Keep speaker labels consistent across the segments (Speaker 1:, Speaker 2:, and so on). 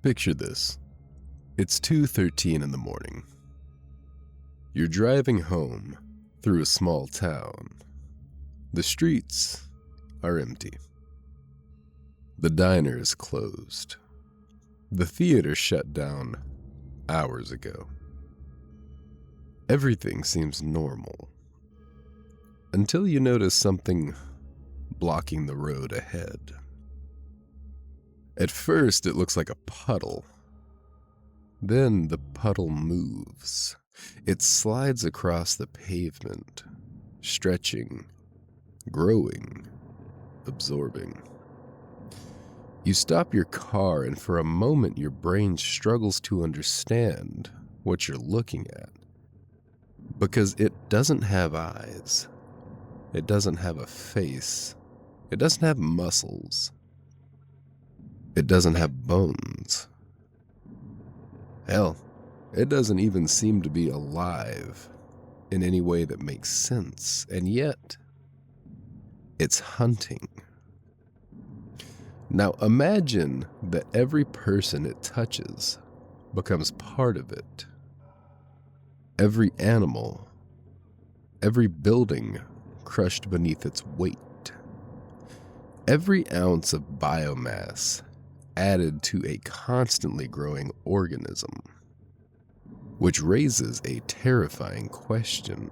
Speaker 1: Picture this. It's 2:13 in the morning. You're driving home through a small town. The streets are empty. The diner is closed. The theater shut down hours ago. Everything seems normal until you notice something blocking the road ahead. At first, it looks like a puddle. Then the puddle moves. It slides across the pavement, stretching, growing, absorbing. You stop your car, and for a moment your brain struggles to understand what you're looking at. Because it doesn't have eyes. It doesn't have a face. It doesn't have muscles. It doesn't have bones. Hell, it doesn't even seem to be alive in any way that makes sense, and yet, it's hunting. Now imagine that every person it touches becomes part of it. Every animal, every building crushed beneath its weight. Every ounce of biomass added to a constantly growing organism, which raises a terrifying question.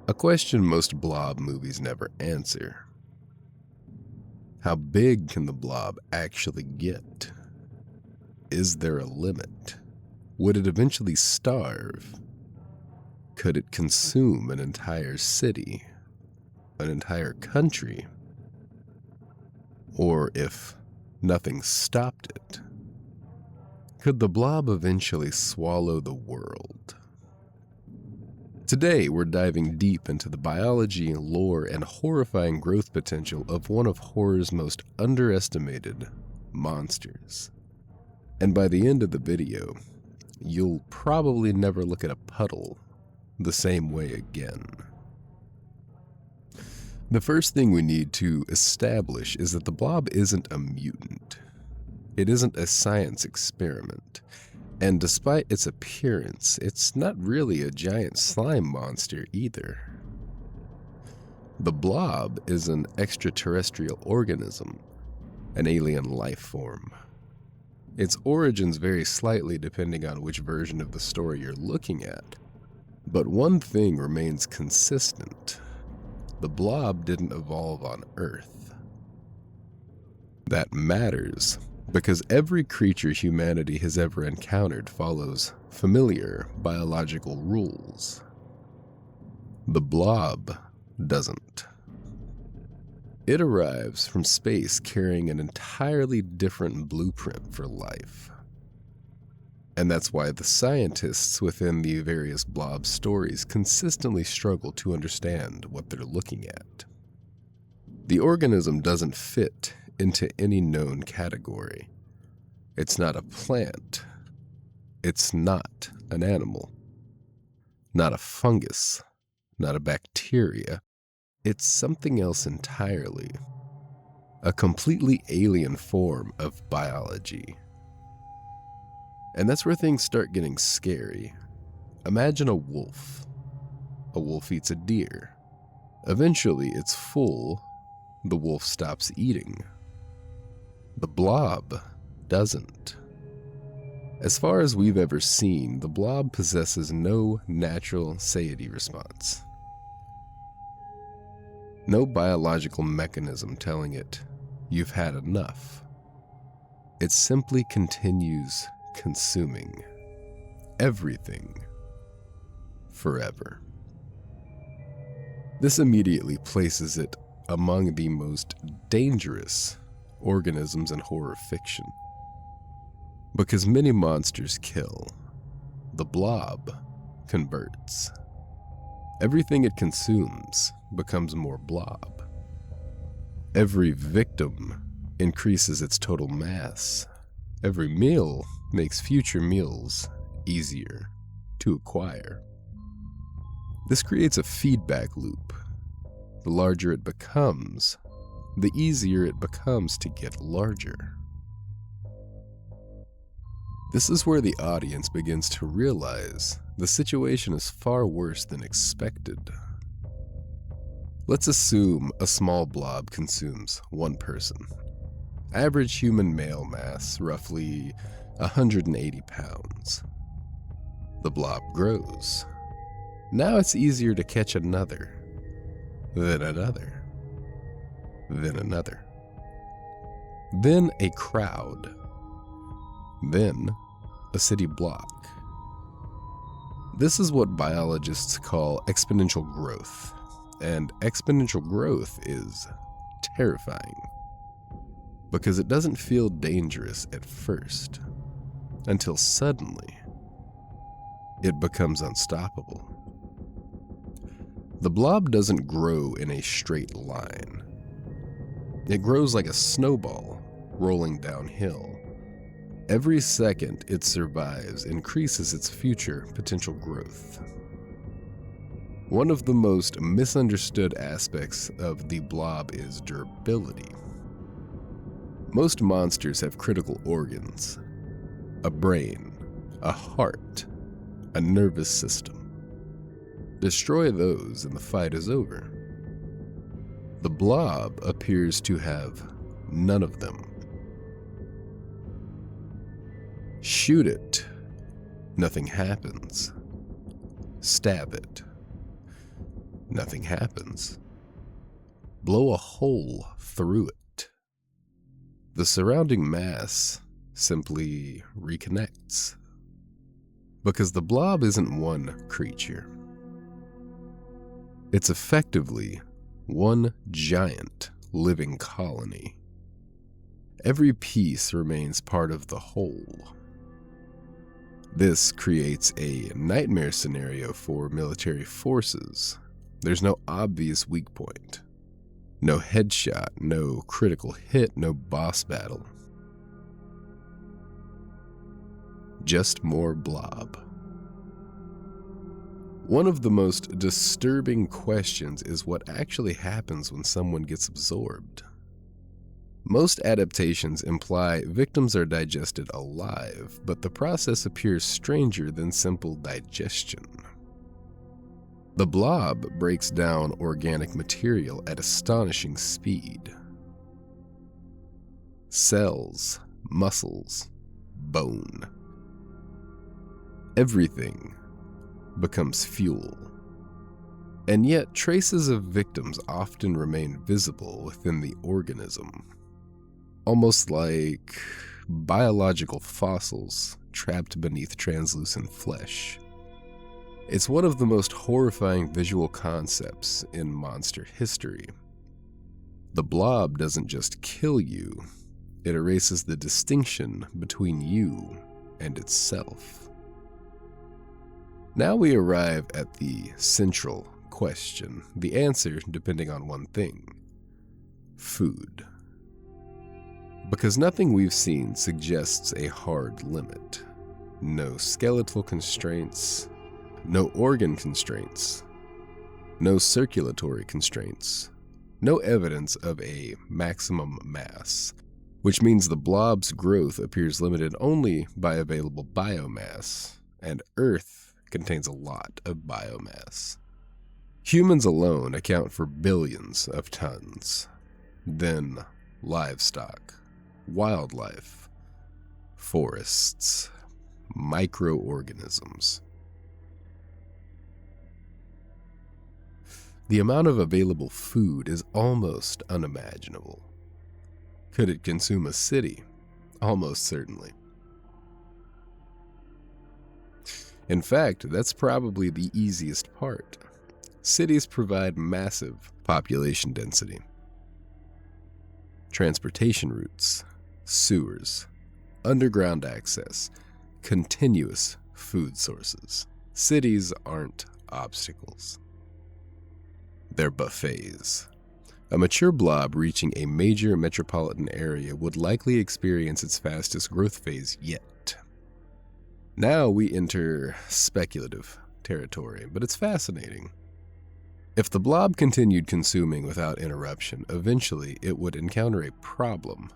Speaker 1: A question most Blob movies never answer. How big can the blob actually get? Is there a limit? Would it eventually starve? Could it consume an entire city, an entire country? Or if nothing stopped it, could the blob eventually swallow the world? Today, we're diving deep into the biology, lore, and horrifying growth potential of one of horror's most underestimated monsters. And by the end of the video, you'll probably never look at a puddle the same way again. The first thing we need to establish is that the blob isn't a mutant. It isn't a science experiment. And despite its appearance, it's not really a giant slime monster either. The blob is an extraterrestrial organism, an alien life form. Its origins vary slightly depending on which version of the story you're looking at. But one thing remains consistent. The blob didn't evolve on Earth. That matters because every creature humanity has ever encountered follows familiar biological rules. The blob doesn't. It arrives from space carrying an entirely different blueprint for life. And that's why the scientists within the various blob stories consistently struggle to understand what they're looking at. The organism doesn't fit into any known category. It's not a plant. It's not an animal. Not a fungus. Not a bacteria. It's something else entirely. A completely alien form of biology. And that's where things start getting scary. Imagine a wolf. A wolf eats a deer. Eventually, it's full. The wolf stops eating. The blob doesn't. As far as we've ever seen, the blob possesses no natural satiety response. No biological mechanism telling it, you've had enough. It simply continues consuming everything forever. This immediately places it among the most dangerous organisms in horror fiction. Because many monsters kill, the blob converts. Everything it consumes becomes more blob. Every victim increases its total mass. Every meal makes future meals easier to acquire. This creates a feedback loop. The larger it becomes, the easier it becomes to get larger. This is where the audience begins to realize the situation is far worse than expected. Let's assume a small blob consumes one person. Average human male mass, roughly 180 pounds. The blob grows. Now it's easier to catch another, then another, then another. Then a crowd. Then a city block. This is what biologists call exponential growth, and exponential growth is terrifying because it doesn't feel dangerous at first until suddenly it becomes unstoppable. The blob doesn't grow in a straight line. It grows like a snowball rolling downhill. Every second it survives increases its future potential growth. One of the most misunderstood aspects of the blob is durability. Most monsters have critical organs: a brain, a heart, a nervous system. Destroy those and the fight is over. The blob appears to have none of them. Shoot it, nothing happens. Stab it, nothing happens. Blow a hole through it. The surrounding mass simply reconnects. Because the blob isn't one creature. It's effectively one giant living colony. Every piece remains part of the whole. This creates a nightmare scenario for military forces. There's no obvious weak point. No headshot, no critical hit, no boss battle. Just more blob. One of the most disturbing questions is what actually happens when someone gets absorbed. Most adaptations imply victims are digested alive, but the process appears stranger than simple digestion. The blob breaks down organic material at astonishing speed. Cells, muscles, bone. Everything becomes fuel. And yet, traces of victims often remain visible within the organism, almost like biological fossils trapped beneath translucent flesh. It's one of the most horrifying visual concepts in monster history. The blob doesn't just kill you, it erases the distinction between you and itself. Now we arrive at the central question, the answer depending on one thing: food. Because nothing we've seen suggests a hard limit. No skeletal constraints, no organ constraints, no circulatory constraints, no evidence of a maximum mass, which means the blob's growth appears limited only by available biomass, and Earth contains a lot of biomass. Humans alone account for billions of tons. Then livestock, wildlife, forests, microorganisms. The amount of available food is almost unimaginable. Could it consume a city? Almost certainly. In fact, that's probably the easiest part. Cities provide massive population density. Transportation routes, sewers, underground access, continuous food sources. Cities aren't obstacles. They're buffets. A mature blob reaching a major metropolitan area would likely experience its fastest growth phase yet. Now we enter speculative territory, but it's fascinating. If the blob continued consuming without interruption, eventually it would encounter a problem,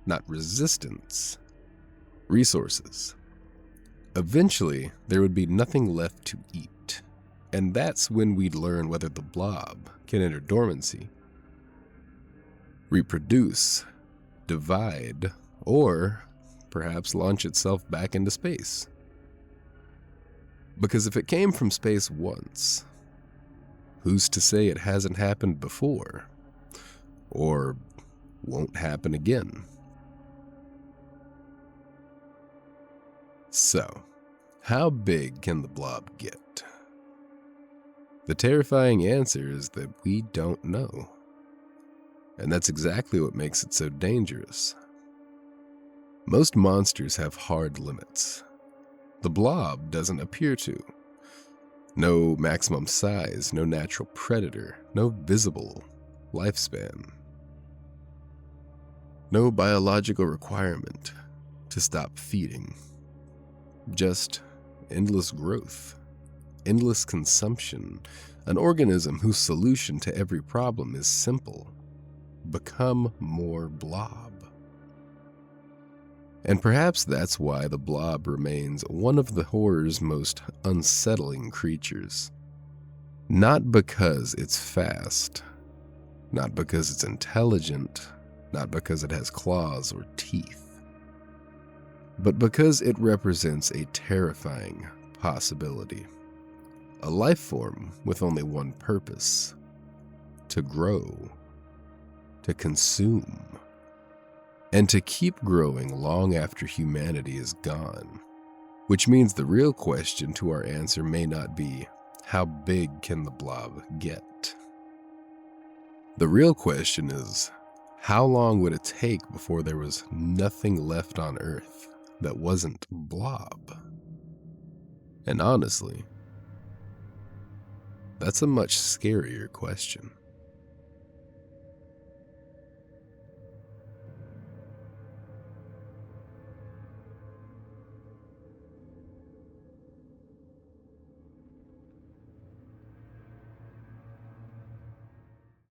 Speaker 1: not resistance. Resources. Eventually, there would be nothing left to eat, and that's when we'd learn whether the blob can enter dormancy, reproduce, divide, or perhaps launch itself back into space. Because if it came from space once, who's to say it hasn't happened before, or won't happen again? So, how big can the blob get? The terrifying answer is that we don't know. And that's exactly what makes it so dangerous. Most monsters have hard limits. The blob doesn't appear to. No maximum size, no natural predator, no visible lifespan. No biological requirement to stop feeding. Just endless growth, endless consumption, an organism whose solution to every problem is simple: become more blob. And perhaps that's why the blob remains one of the horror's most unsettling creatures. Not because it's fast, not because it's intelligent, not because it has claws or teeth, but because it represents a terrifying possibility. A life form with only one purpose: to grow, to consume, and to keep growing long after humanity is gone. Which means the real question to our answer may not be, how big can the blob get? The real question is, how long would it take before there was nothing left on Earth that wasn't blob? And honestly, that's a much scarier question.